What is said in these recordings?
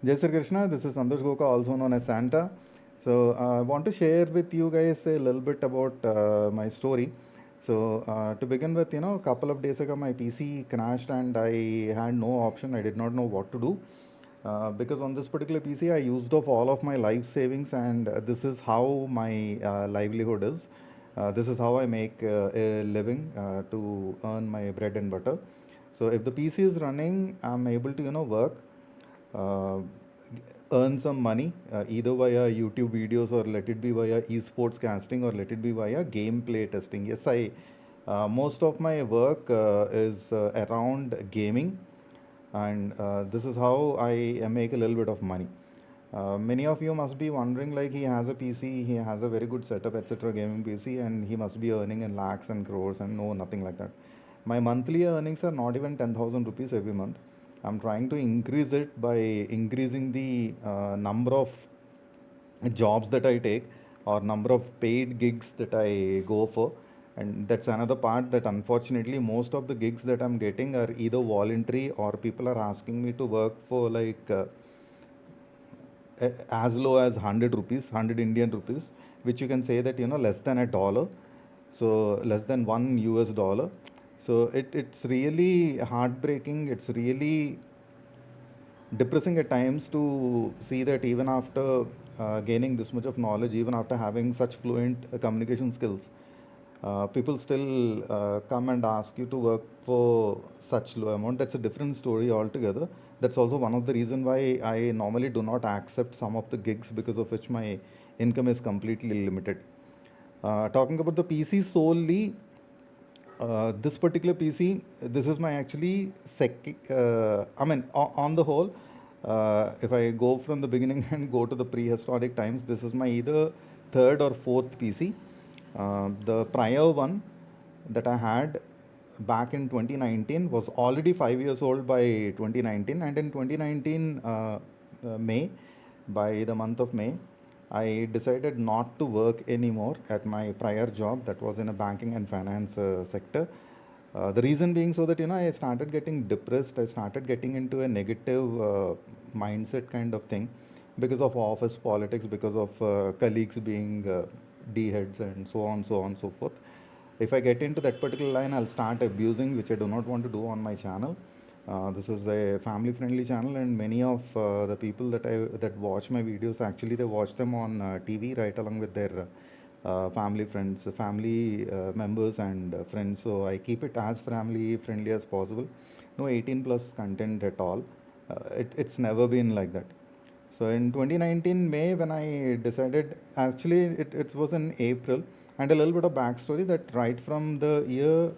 Jai Sri Krishna, this is Santosh Goka, also known as Santa. So I want to share with you guys a little bit about my story. So to begin with, a couple of days ago my PC crashed and I had no option. I did not know what to do. Because on this particular PC I used up all of my life savings, and this is how my livelihood is. This is how I make a living to earn my bread and butter. So if the PC is running, I'm able to work, uh, earn some money, either via YouTube videos, or let it be via esports casting, or let it be via gameplay testing. Yes, I most of my work is around gaming, and this is how I make a little bit of money. Many of you must be wondering, like, he has a PC, he has a very good setup, etc., gaming PC, and he must be earning in lakhs and crores, and no, nothing like that. My monthly earnings are not even 10,000 rupees every month. I'm trying to increase it by increasing the number of jobs that I take, or number of paid gigs that I go for. And that's another part, that unfortunately most of the gigs that I'm getting are either voluntary, or people are asking me to work for like as low as 100 rupees, 100 Indian rupees, which you can say that, less than a dollar. So less than one US dollar. So it's really heartbreaking. It's really depressing at times to see that even after gaining this much of knowledge, even after having such fluent communication skills, people still come and ask you to work for such low amount. That's a different story altogether. That's also one of the reason why I normally do not accept some of the gigs, because of which my income is completely limited. Talking about the PC solely, this particular PC, this is my actually I mean, on the whole, if I go from the beginning and go to the prehistoric times, this is my either third or fourth PC. The prior one that I had back in 2019 was already 5 years old by 2019, and in 2019 May, by the month of May, I decided not to work anymore at my prior job, that was in a banking and finance sector. The reason being, so that I started getting depressed, I started getting into a negative mindset kind of thing, because of office politics, because of colleagues being D heads, and so on, so forth. If I get into that particular line, I'll start abusing, which I do not want to do on my channel. This is a family-friendly channel, and many of the people that watch my videos, actually they watch them on TV right along with their family friends, family members, and friends. So I keep it as family friendly as possible. No 18 plus content at all. It's never been like that. So in 2019 May, when I decided, actually it was in April, and a little bit of backstory, that right from the year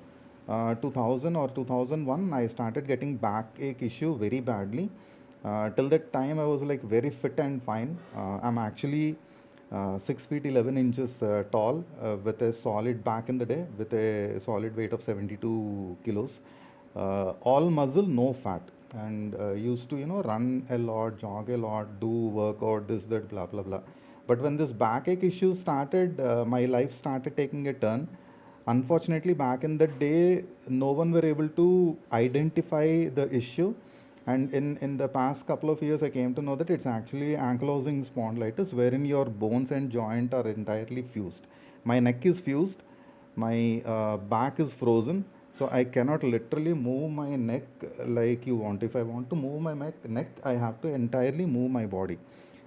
2000 or 2001, I started getting backache issue very badly. Till that time, I was like very fit and fine. I'm actually 6 feet 11 inches tall, with a solid back in the day, with a solid weight of 72 kilos. All muscle, no fat, and used to run a lot, jog a lot, do workout, this, that, blah blah blah. But when this backache issue started, my life started taking a turn. Unfortunately, back in the day, no one were able to identify the issue. And in the past couple of years, I came to know that it's actually ankylosing spondylitis, wherein your bones and joint are entirely fused. My neck is fused, my back is frozen, so I cannot literally move my neck like you want. If I want to move my neck, I have to entirely move my body.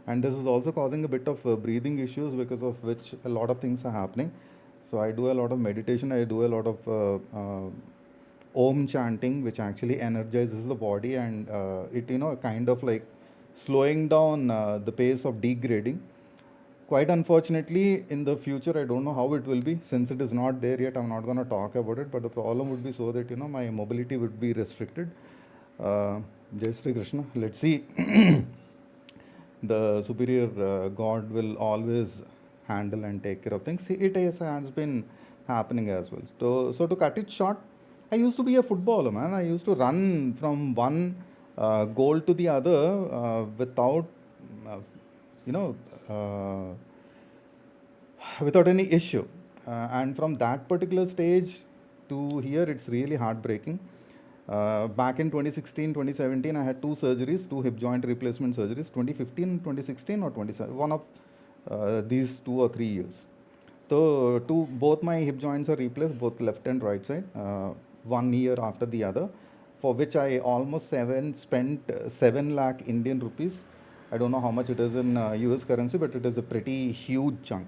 And this is also causing a bit of breathing issues, because of which a lot of things are happening. So I do a lot of meditation, I do a lot of om chanting, which actually energizes the body, and it kind of like slowing down the pace of degrading. Quite unfortunately, in the future, I don't know how it will be, since it is not there yet. I'm not going to talk about it, but the problem would be so that my mobility would be restricted. Jai Sri Krishna. Let's see. The superior God will always handle and take care of things. See, it has been happening as well. So to cut it short, I used to be a footballer, man. I used to run from one goal to the other without, uh, you know, uh, without any issue. And from that particular stage to here, it's really heartbreaking. Back in 2016, 2017, I had two surgeries, two hip joint replacement surgeries, 2015, 2016 or 27, one of these 2 or 3 years. So both my hip joints are replaced, both left and right side, 1 year after the other, for which I almost spent 7 lakh Indian rupees. I don't know how much it is in US currency, but it is a pretty huge chunk,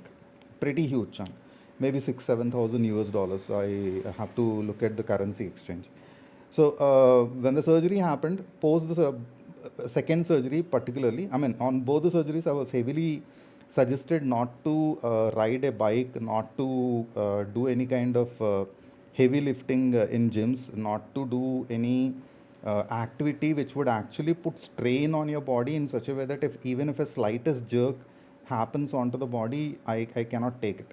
maybe 6-7 thousand US dollars. I have to look at the currency exchange. So when the surgery happened, post the second surgery particularly, I mean on both the surgeries I was heavily suggested not to ride a bike, not to do any kind of heavy lifting in gyms, not to do any activity which would actually put strain on your body in such a way that even if a slightest jerk happens onto the body, I cannot take it.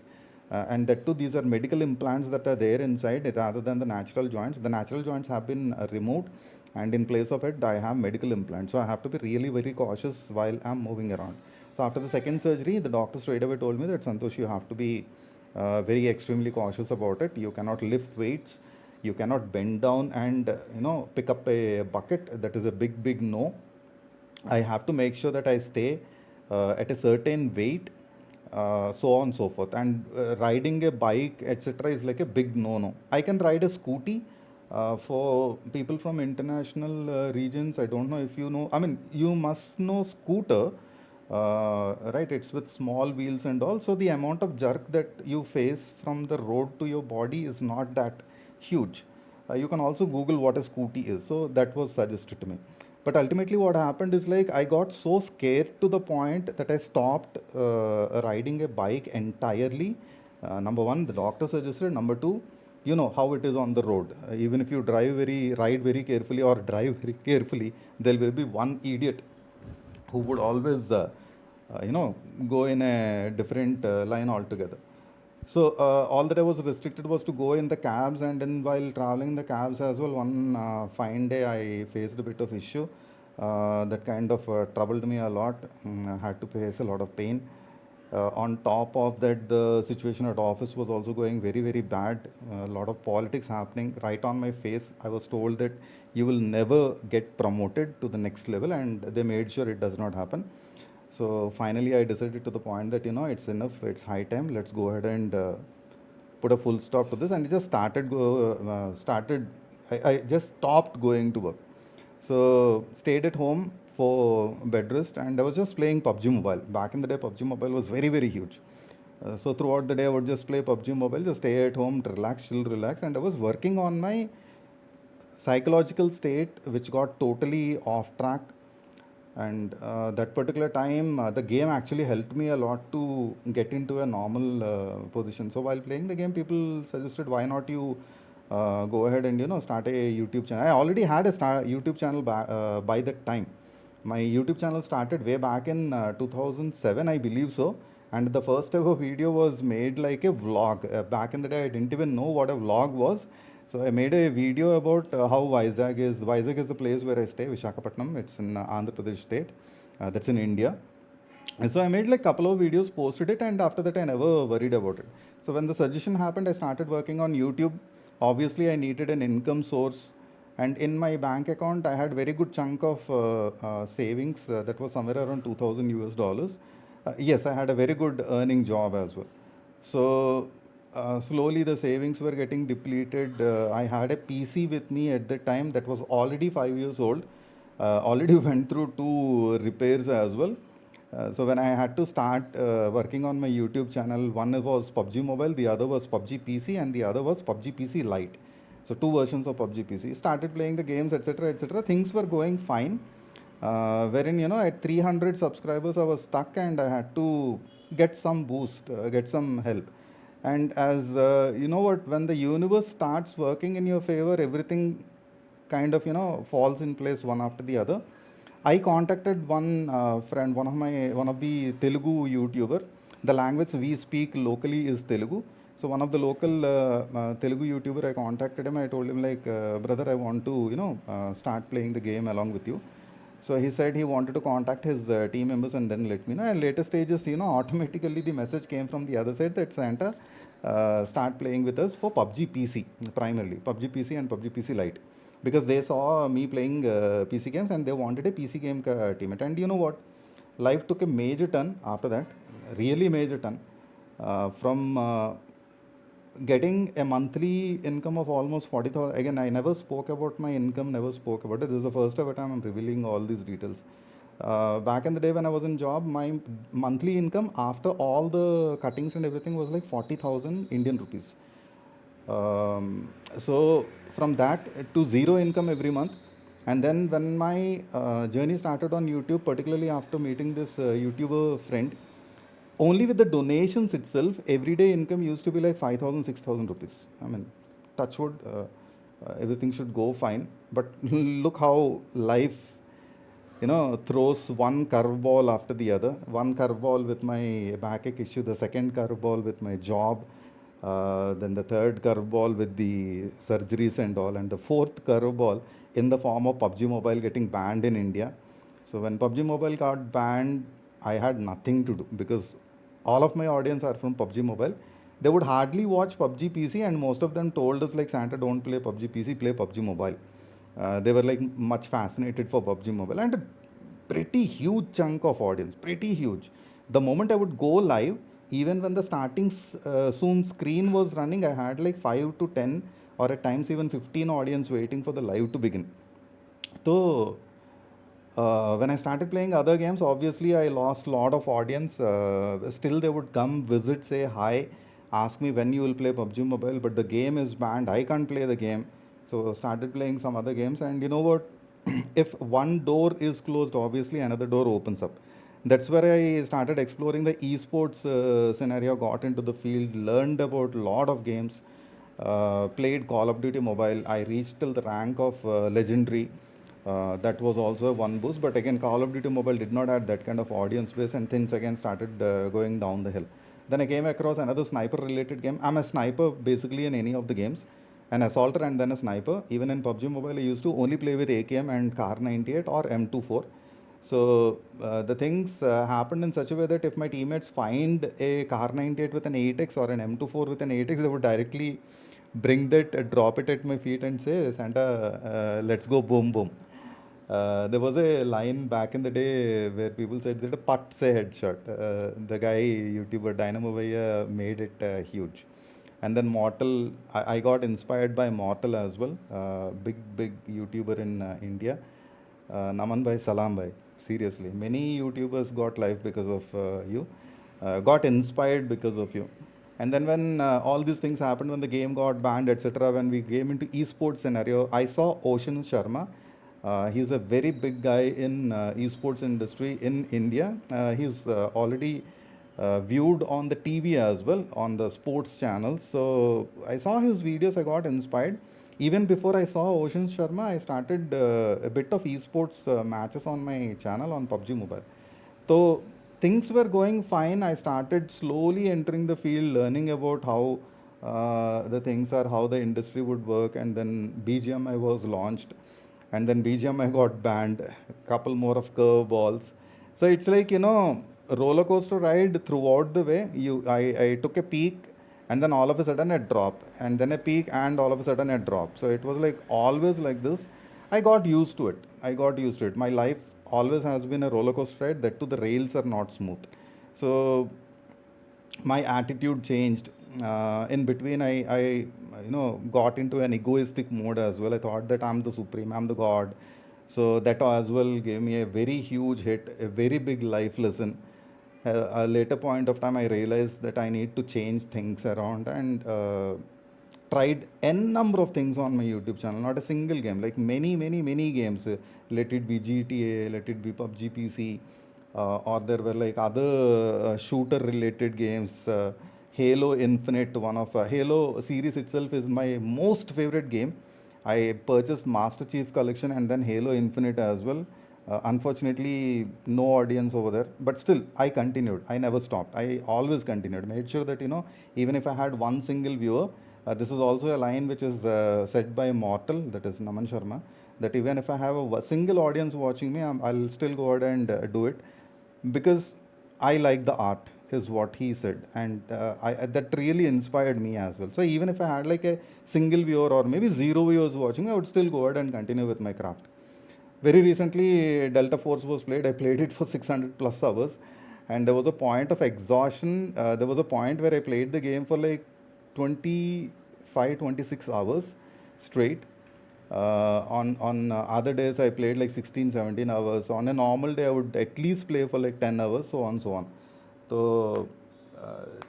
And that too, these are medical implants that are there inside rather than the natural joints. The natural joints have been removed, and in place of it, I have medical implants. So I have to be really very cautious while I'm moving around. So after the second surgery, the doctor straight away told me that Santosh, you have to be very extremely cautious about it. You cannot lift weights. You cannot bend down and pick up a bucket. That is a big no. I have to make sure that I stay at a certain weight, so on and so forth. And riding a bike, etc., is like a big no. I can ride a scooty. For people from international regions, I don't know if you know. I mean, you must know scooter, right? It's with small wheels and all. So the amount of jerk that you face from the road to your body is not that huge. You can also Google what a scooty is. So that was suggested to me. But ultimately, what happened is like I got so scared to the point that I stopped riding a bike entirely. Number one, the doctor suggested. Number two, you know how it is on the road. Even if you ride very carefully or drive very carefully, there will be one idiot who would always, go in a different line altogether. So all that I was restricted was to go in the cabs, and then while traveling in the cabs as well, one fine day I faced a bit of issue that kind of troubled me a lot. I had to face a lot of pain. On top of that, the situation at office was also going very bad. A lot of politics happening right on my face. I was told that you will never get promoted to the next level, and they made sure it does not happen. So finally, I decided to the point that it's enough. It's high time. Let's go ahead and put a full stop to this. And I just started. I just stopped going to work. So stayed at home for bed rest, and I was just playing PUBG Mobile. Back in the day, PUBG Mobile was very huge. So throughout the day, I would just play PUBG Mobile, just stay at home, relax, and I was working on my psychological state, which got totally off track. And that particular time, the game actually helped me a lot to get into a normal position. So while playing the game, people suggested, why not you go ahead and start a YouTube channel. I already had a YouTube channel by that time. My YouTube channel started way back in 2007, I believe so. And the first ever video was made like a vlog. Back in the day, I didn't even know what a vlog was. So I made a video about how Vizag is. Vizag is the place where I stay, Vishakhapatnam. It's in Andhra Pradesh state. That's in India. And so I made like a couple of videos, posted it, and after that I never worried about it. So when the suggestion happened, I started working on YouTube. Obviously, I needed an income source, and in my bank account, I had very good chunk of savings. That was somewhere around 2,000 US dollars. Yes, I had a very good earning job as well. So slowly the savings were getting depleted. I had a PC with me at the time that was already 5 years old. Already went through two repairs as well. So when I had to start working on my YouTube channel, one was PUBG Mobile, the other was PUBG PC, and the other was PUBG PC Lite. So two versions of PUBG PC. Started playing the games, etc. Things were going fine. Wherein at 300 subscribers I was stuck, and I had to get some boost, get some help. And as when the universe starts working in your favor, everything kind of falls in place one after the other. I contacted one friend, one of the Telugu YouTuber. The language we speak locally is Telugu. So one of the local Telugu YouTuber, I contacted him. I told him like, brother, I want to start playing the game along with you. So he said he wanted to contact his team members and then let me know. And later stages, automatically the message came from the other side that Santa start playing with us for PUBG PC primarily, PUBG PC and PUBG PC Lite. because they saw me playing PC games and they wanted a PC game teammate. And you know what? Life took a major turn after that, really major turn. From getting a monthly income of almost 40,000. Again, I never spoke about my income, never spoke about it. This is the first ever time I'm revealing all these details. Back in the day when I was in job, my monthly income after all the cuttings and everything was like 40,000 Indian rupees. So from that to zero income every month. And then when my journey started on YouTube, particularly after meeting this YouTuber friend, only with the donations itself, everyday income used to be like 5,000, 6,000 rupees. I mean, touch wood, everything should go fine. But look how life, throws one curveball after the other. One curveball with my backache issue, the second curveball with my job, then the third curveball with the surgeries and all, and the fourth curveball in the form of PUBG Mobile getting banned in India. So when PUBG Mobile got banned, I had nothing to do because all of my audience are from PUBG Mobile. They would hardly watch PUBG PC, and most of them told us like, Santa, don't play PUBG PC, play PUBG Mobile. They were like much fascinated for PUBG Mobile, and a pretty huge chunk of audience, pretty huge. The moment I would go live, even when the starting soon screen was running, I had like 5 to 10 or at times even 15 audience waiting for the live to begin. So when I started playing other games, obviously I lost a lot of audience. Still, they would come, visit, say hi, ask me when you will play PUBG Mobile, but the game is banned. I can't play the game. So started playing some other games, and you know what? If one door is closed, obviously another door opens up. That's where I started exploring the esports scenario, got into the field, learned about a lot of games, played Call of Duty Mobile. I reached till the rank of legendary. That was also one boost, but again, Call of Duty Mobile did not have that kind of audience base, and things again started going down the hill. Then I came across another sniper-related game. I'm a sniper basically in any of the games, an assaulter and then a sniper. Even in PUBG Mobile, I used to only play with AKM and Kar 98 or M24. So the things happened in such a way that if my teammates find a Kar 98 with an 8x or an M24 with an 8x, they would directly bring that, drop it at my feet and say, Santa, let's go boom boom. There was a line back in the day where people said that a putt say headshot. The guy, YouTuber Dynamo Bhaiya, made it huge. And then Mortal, I got inspired by Mortal as well. Big YouTuber in India. Naman Bhai, Salam Bhai. Seriously, many YouTubers got life because of you. Got inspired because of you. And then when all these things happened, when the game got banned, etc., when we came into esports scenario, I saw Ocean Sharma. He's a very big guy in esports industry in India. He's already viewed on the TV as well, on the sports channels. So I saw his videos, I got inspired. Even before I saw Ocean Sharma, I started a bit of esports matches on my channel on PUBG Mobile. So things were going fine. I started slowly entering the field, learning about how the things are, how the industry would work, and then BGMI was launched, and then BGMI got banned. A couple more of curveballs. So it's like, a roller coaster ride throughout the way. I took a peak, and then all of a sudden a drop, and then a peak, and all of a sudden a drop. So it was like always like this. I got used to it. My life always has been a roller coaster ride. That too, the rails are not smooth. So my attitude changed. In between, I got into an egoistic mode as well. I thought that I'm the supreme, I'm the god. So that as well gave me a very huge hit, a very big life lesson. A later point of time, I realized that I need to change things around, and tried n number of things on my YouTube channel. Not a single game, like many games. Let it be GTA, let it be PUBG PC, or there were like other shooter related games. Halo Infinite, one of Halo series itself is my most favorite game. I purchased Master Chief Collection and then Halo Infinite as well. Unfortunately, no audience over there, but still, I continued. I never stopped. I always continued. Made sure that, even if I had one single viewer, this is also a line which is said by Mortal, that is Naman Sharma, that even if I have a single audience watching me, I'll still go ahead and do it, because I like the art. is what he said, and that really inspired me as well. So even if I had like a single viewer or maybe zero viewers watching, I would still go ahead and continue with my craft. Very recently, Delta Force was played. I played it for 600 plus hours, and there was a point of exhaustion. There was a point where I played the game for like 25, 26 hours straight. On other days, I played like 16, 17 hours. On a normal day, I would at least play for like 10 hours, so on, so on. So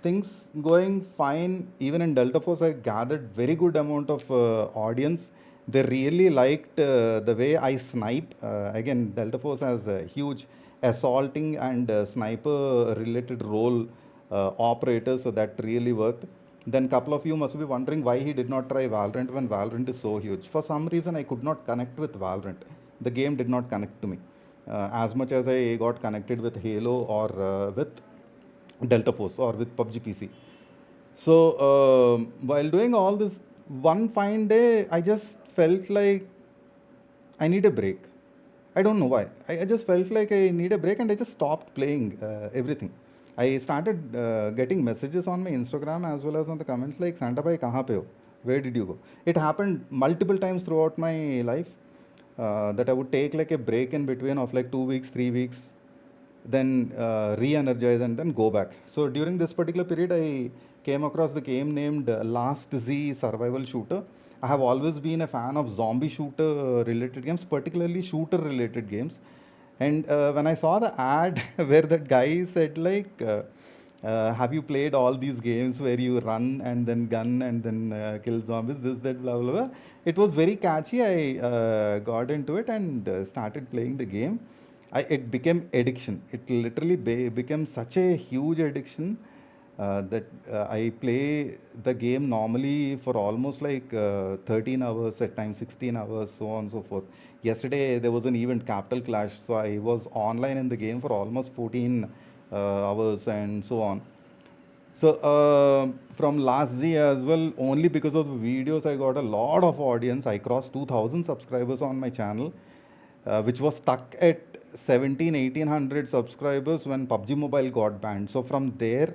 things going fine. Even in Delta Force, I gathered very good amount of audience. They really liked the way I snipe. Again, Delta Force has a huge assaulting and sniper related role operators, so that really worked. Then couple of you must be wondering why he did not try Valorant when Valorant is so huge. For some reason, I could not connect with Valorant. The game did not connect to me as much as I got connected with Halo or with Delta Force or with PUBG PC. So while doing all this, one fine day, I just felt like I need a break. I don't know why. I just felt like I need a break, and I just stopped playing everything. I started getting messages on my Instagram as well as on the comments like, Santa bhai, kahan pe ho? Where did you go? It happened multiple times throughout my life that I would take like a break in between of like 2 weeks, 3 weeks, then re-energize and then go back. So during this particular period, I came across the game named Last Z Survival Shooter. I have always been a fan of zombie shooter related games, particularly shooter related games. And when I saw the ad where that guy said like, have you played all these games where you run and then gun and then kill zombies, this, that, blah, blah, blah. It was very catchy. I got into it and started playing the game. It became addiction. It literally became such a huge addiction that I play the game normally for almost like 13 hours, at times 16 hours, so on and so forth. Yesterday there was an event, Capital Clash, so I was online in the game for almost 14 hours and so on. So from last Z as well, only because of the videos, I got a lot of audience. I crossed 2,000 subscribers on my channel, which was stuck at 1800 subscribers when PUBG Mobile got banned. So from there,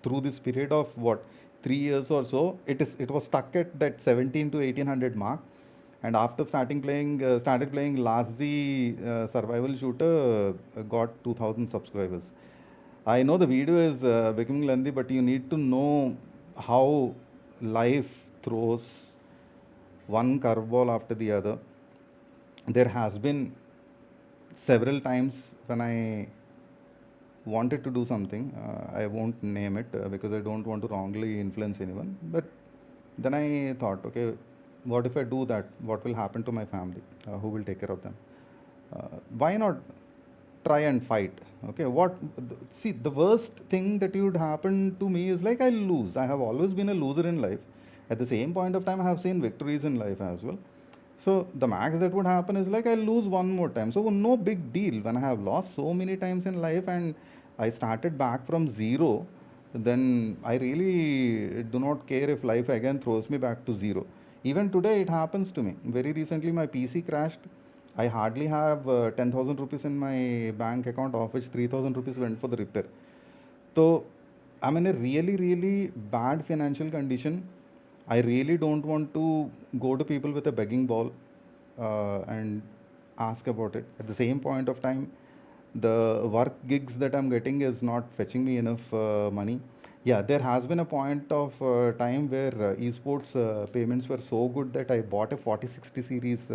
through this period of what, 3 years or so, it was stuck at that 17 to 1800 mark. And after started playing Last Z survival shooter, got 2,000 subscribers. I know the video is becoming lengthy, but you need to know how life throws one curveball after the other. There has been several times when I wanted to do something. I won't name it because I don't want to wrongly influence anyone. But then I thought, okay, what if I do that? What will happen to my family? Who will take care of them? Why not try and fight? Okay, see, the worst thing that would happen to me is like I'll lose. I have always been a loser in life. At the same point of time, I have seen victories in life as well. So the max that would happen is like I'll lose one more time. So no big deal. When I have lost so many times in life and I started back from zero, then I really do not care if life again throws me back to zero. Even today, it happens to me. Very recently, my PC crashed. I hardly have 10,000 rupees in my bank account, of which 3,000 rupees went for the repair. So I'm in a really, really bad financial condition. I really don't want to go to people with a begging ball and ask about it. At the same point of time, the work gigs that I'm getting is not fetching me enough money. Yeah, there has been a point of time where esports payments were so good that I bought a 4060 series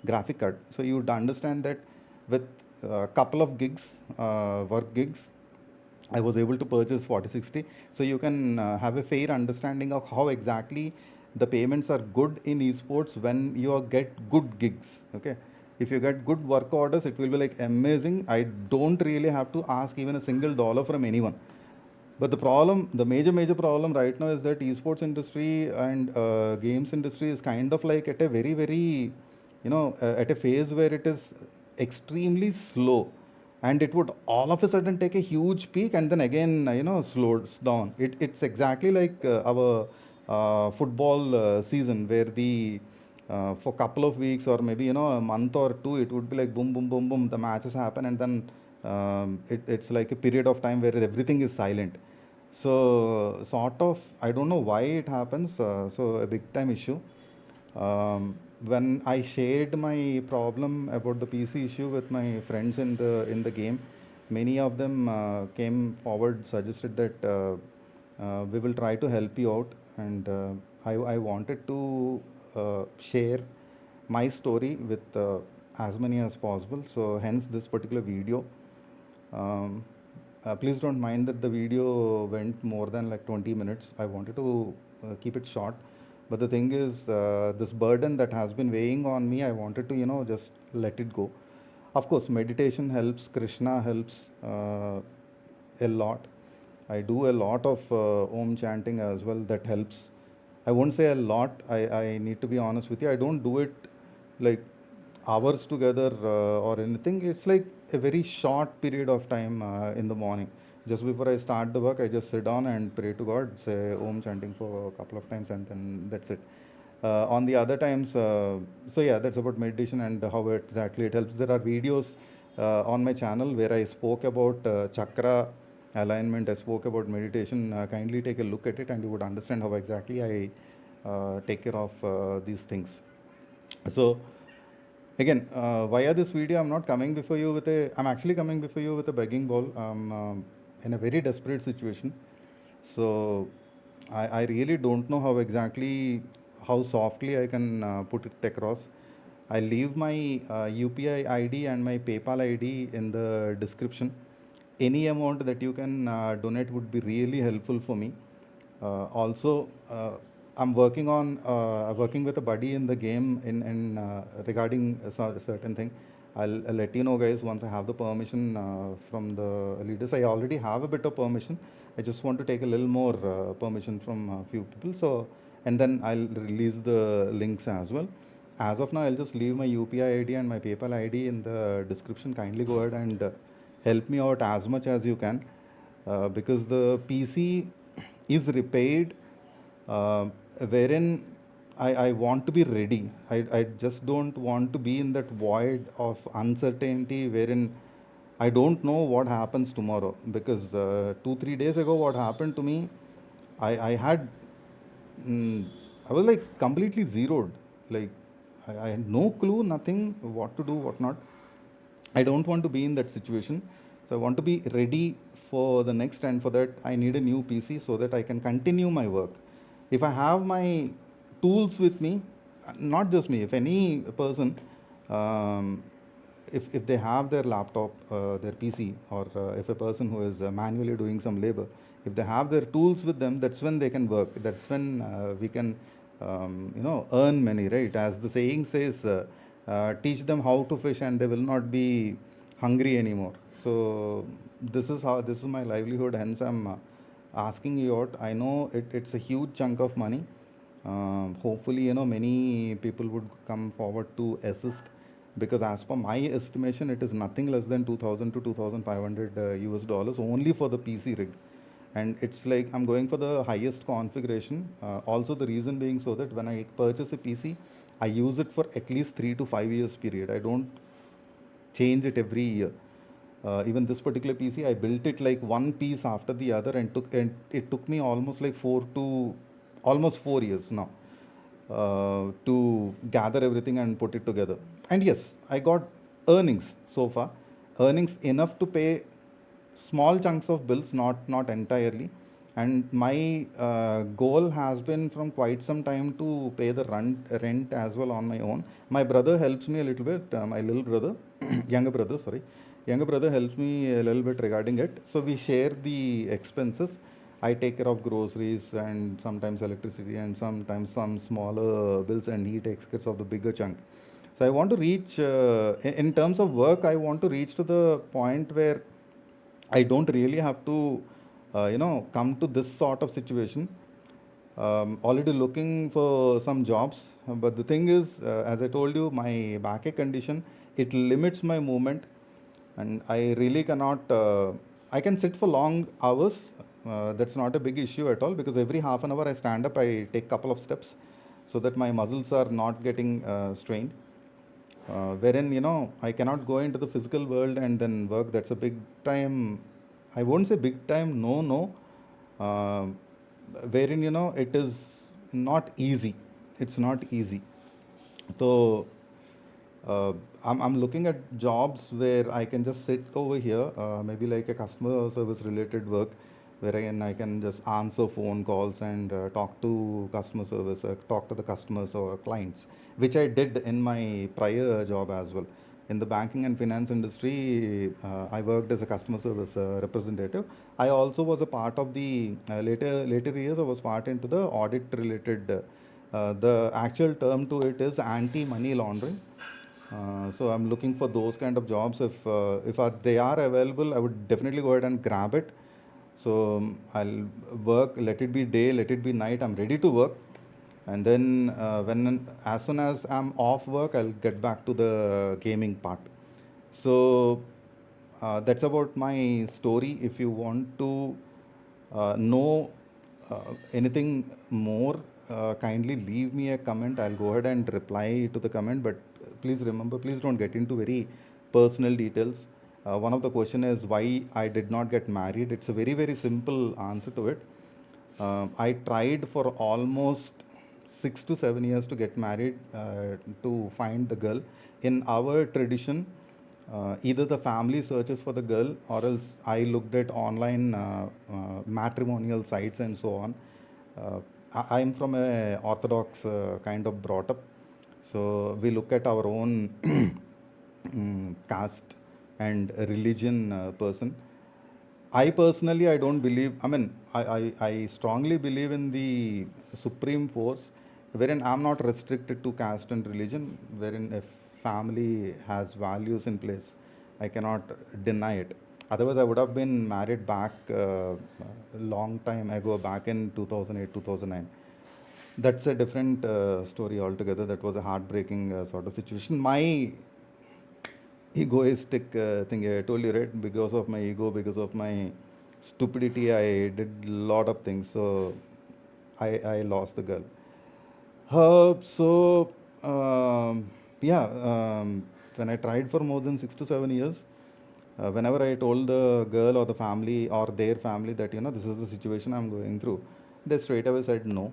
graphic card. So you'd understand that with a couple of gigs, work gigs, I was able to purchase 4060. So you can have a fair understanding of how exactly the payments are good in esports when you get good gigs. Okay. If you get good work orders, it will be like amazing. I don't really have to ask even a single dollar from anyone. But the problem, the major problem right now is that esports industry and games industry is kind of like at a very, at a phase where it is extremely slow, and it would all of a sudden take a huge peak and then again, slows down. It's exactly like our football season where for a couple of weeks or maybe, a month or two, it would be like boom, boom, boom, boom, the matches happen and then It's like a period of time where everything is silent. So sort of, I don't know why it happens. So a big time issue. When I shared my problem about the PC issue with my friends in the game, many of them came forward, suggested that we will try to help you out, and I wanted to share my story with as many as possible. So hence this particular video. Um, Please don't mind that the video went more than like 20 minutes. I wanted to keep it short. But the thing is, this burden that has been weighing on me, I wanted to, just let it go. Of course, meditation helps, Krishna helps a lot. I do a lot of Om chanting as well, that helps. I won't say a lot, I need to be honest with you. I don't do it like hours together or anything. It's like a very short period of time in the morning. Just before I start the work, I just sit down and pray to God, say Om chanting for a couple of times, and then that's it. On the other times, so yeah, that's about meditation and how exactly it helps. There are videos on my channel where I spoke about chakra alignment, I spoke about meditation. Kindly take a look at it and you would understand how exactly I take care of these things. So again, via this video, I'm actually coming before you with a begging bowl. In a very desperate situation. So I really don't know how softly I can put it across. I leave my UPI ID and my PayPal ID in the description. Any amount that you can donate would be really helpful for me. Also, I'm working with a buddy in the game in regarding a certain thing. I'll let you know, guys, once I have the permission from the leaders. I already have a bit of permission. I just want to take a little more permission from a few people. So, and then I'll release the links as well. As of now, I'll just leave my UPI ID and my PayPal ID in the description. Kindly go ahead and help me out as much as you can, because the PC is repaired, wherein I want to be ready. I just don't want to be in that void of uncertainty wherein I don't know what happens tomorrow. Because 2 3 days ago, what happened to me, I had I was like completely zeroed. Like I had no clue, nothing, what to do, what not. I don't want to be in that situation. So I want to be ready for the next, and for that I need a new PC so that I can continue my work. If I have my tools with me, not just me, if any person, um, if they have their laptop, their PC, or if a person who is manually doing some labor, if they have their tools with them, that's when they can work. That's when we can, earn money, right? As the saying says, teach them how to fish and they will not be hungry anymore. So this is my livelihood. Hence, I'm asking you out. I know it's a huge chunk of money. Hopefully, many people would come forward to assist, because as per my estimation, it is nothing less than 2,000 to 2,500 US dollars only for the PC rig. And it's like I'm going for the highest configuration. Also, the reason being so that when I purchase a PC, I use it for at least 3 to 5 years period. I don't change it every year. Even this particular PC, I built it like one piece after the other, and it took me almost like 4 years now to gather everything and put it together. And yes, I got earnings so far, earnings enough to pay small chunks of bills, not entirely. And my goal has been from quite some time to pay the rent as well on my own. My brother helps me a little bit. My little brother, younger brother helps me a little bit regarding it. So we share the expenses. I take care of groceries and sometimes electricity and sometimes some smaller bills, and he takes care of the bigger chunk. So I want to reach, in terms of work, I want to reach to the point where I don't really have to, come to this sort of situation. Already looking for some jobs, but the thing is, as I told you, my backache condition, it limits my movement, and I really cannot. I can sit for long hours. That's not a big issue at all, because every half an hour I stand up, I take couple of steps, so that my muscles are not getting strained. wherein I cannot go into the physical world and then work. That's a big time. I won't say big time. No. Uh, Wherein it is not easy. It's not easy. So uh, I'm looking at jobs where I can just sit over here, maybe like a customer service related work, where I can just answer phone calls and talk to customer service, talk to the customers or clients, which I did in my prior job as well. In the banking and finance industry, I worked as a customer service representative. I also was a part of the later years. I was part into the audit related. The actual term to it is anti-money laundering. So I'm looking for those kind of jobs. If they are available, I would definitely go ahead and grab it. So I'll work. Let it be day, let it be night. I'm ready to work. And then when as soon as I'm off work, I'll get back to the gaming part. So that's about my story. If you want to know anything more, kindly leave me a comment. I'll go ahead and reply to the comment. But please remember, please don't get into very personal details. One of the question is why I did not get married. It's a very, very simple answer to it. I tried for almost 6 to 7 years to get married, to find the girl. In our tradition, either the family searches for the girl or else I looked at online matrimonial sites and so on. I'm from a orthodox kind of brought up, so we look at our own caste and religion person. I personally, I don't believe, I mean, I strongly believe in the supreme force, wherein I'm not restricted to caste and religion, wherein if family has values in place, I cannot deny it. Otherwise, I would have been married back long time ago, back in 2008, 2009. That's a different story altogether. That was a heartbreaking sort of situation. My egoistic thing, I told you, right? Because of my ego, because of my stupidity, I did a lot of things. So I lost the girl. So yeah, when I tried for more than 6 to 7 years, whenever I told the girl or the family or their family that this is the situation I'm going through, they straight away said no.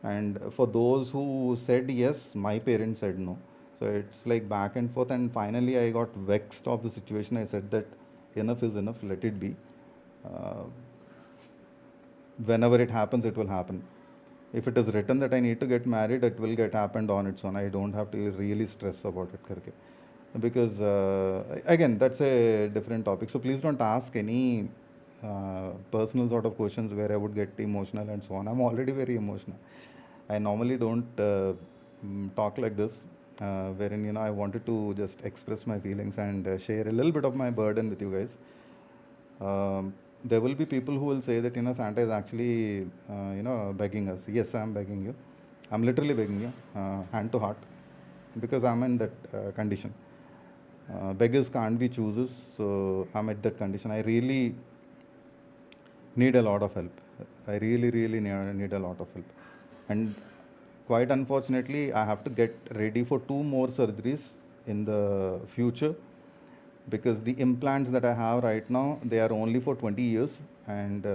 And for those who said yes, my parents said no. So it's like back and forth, and finally I got vexed of the situation. I said that enough is enough, let it be. Uh, Whenever it happens, it will happen. If it is written that I need to get married, it will get happened on its own. I don't have to really stress about it. Karke. Because again, that's a different topic. So please don't ask any personal sort of questions where I would get emotional and so on. I'm already very emotional. I normally don't talk like this, wherein I wanted to just express my feelings and share a little bit of my burden with you guys. There will be people who will say that Santa is actually begging us. Yes, I'm begging you. I'm literally begging you, hand to heart, because I'm in that condition. Beggars can't be choosers, so I'm at that condition. I really need a lot of help. I really need a lot of help. And quite unfortunately, I have to get ready for 2 more surgeries in the future, because the implants that I have right now, they are only for 20 years, and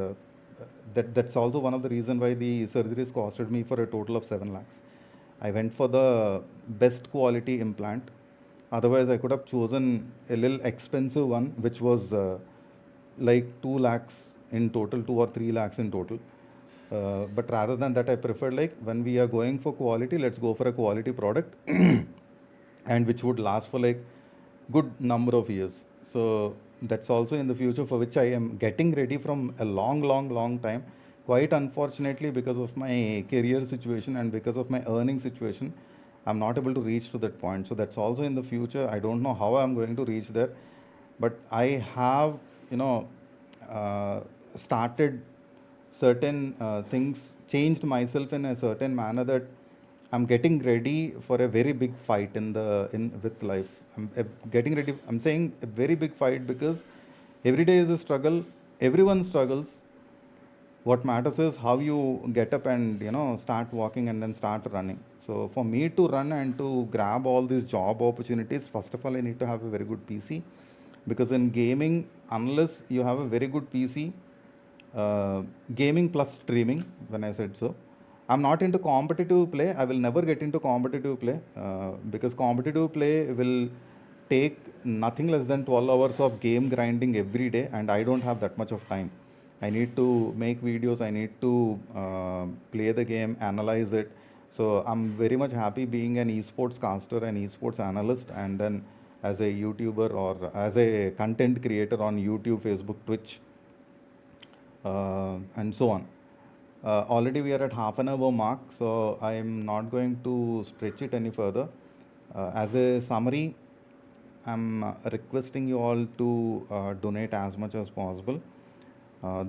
that's also one of the reason why the surgeries costed me for a total of 7 lakhs. I went for the best quality implant. Otherwise, I could have chosen a little expensive one, which was like 2 lakhs in total, 2 or 3 lakhs in total. But rather than that, I prefer, like, when we are going for quality, let's go for a quality product and which would last for like good number of years. So that's also in the future, for which I am getting ready from a long time. Quite unfortunately, because of my career situation and because of my earning situation, I'm not able to reach to that point. So that's also in the future. I don't know how I'm going to reach there, but I have, you know, started certain things, changed myself in a certain manner, that I'm getting ready for a very big fight in with life. Getting ready. I'm saying a very big fight because every day is a struggle. Everyone struggles. What matters is how you get up and start walking and then start running. So for me to run and to grab all these job opportunities, first of all, I need to have a very good PC, because in gaming, unless you have a very good PC, gaming plus streaming, when I said so, I'm not into competitive play. I will never get into competitive play, because competitive play will take nothing less than 12 hours of game grinding every day, and I don't have that much of time. I need to make videos, I need to play the game, analyze it. So I'm very much happy being an esports caster, an esports analyst, and then as a YouTuber or as a content creator on YouTube, Facebook, Twitch, and so on. Already we are at half an hour mark, so I am not going to stretch it any further. As a summary, I'm requesting you all to donate as much as possible.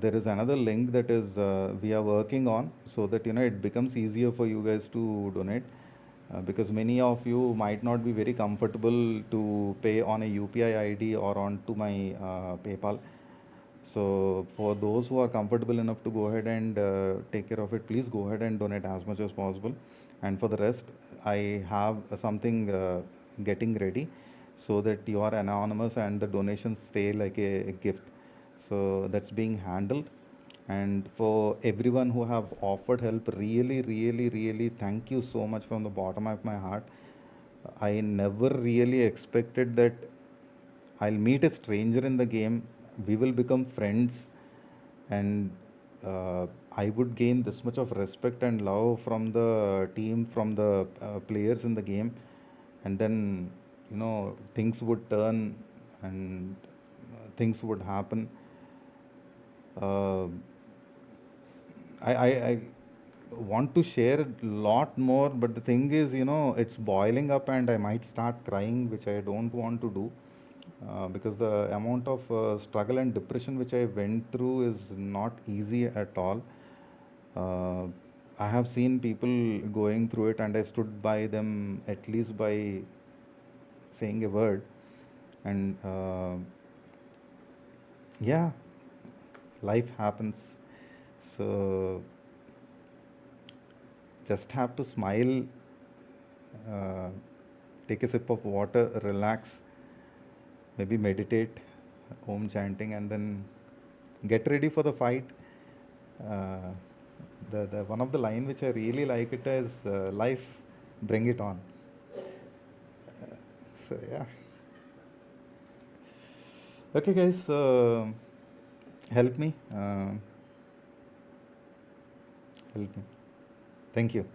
There is another link that is we are working on, so that it becomes easier for you guys to donate, because many of you might not be very comfortable to pay on a UPI ID or on to my PayPal. So for those who are comfortable enough to go ahead and take care of it, please go ahead and donate as much as possible. And for the rest, I have something getting ready, so that you are anonymous and the donations stay like a gift. So that's being handled. And for everyone who have offered help, really, really, really thank you so much from the bottom of my heart. I never really expected that I'll meet a stranger in the game, we will become friends, and I would gain this much of respect and love from the team, from the players in the game, and then things would turn, and things would happen. Uh, I want to share a lot more, but the thing is, it's boiling up, and I might start crying, which I don't want to do, because the amount of struggle and depression which I went through is not easy at all. Uh, I have seen people going through it, and I stood by them at least by saying a word. And yeah, life happens. So just have to smile, uh, take a sip of water, relax, maybe meditate, om chanting, and then get ready for the fight. Uh, the one of the line which I really like it is life, bring it on. So yeah, okay guys, help me, help me. Thank you.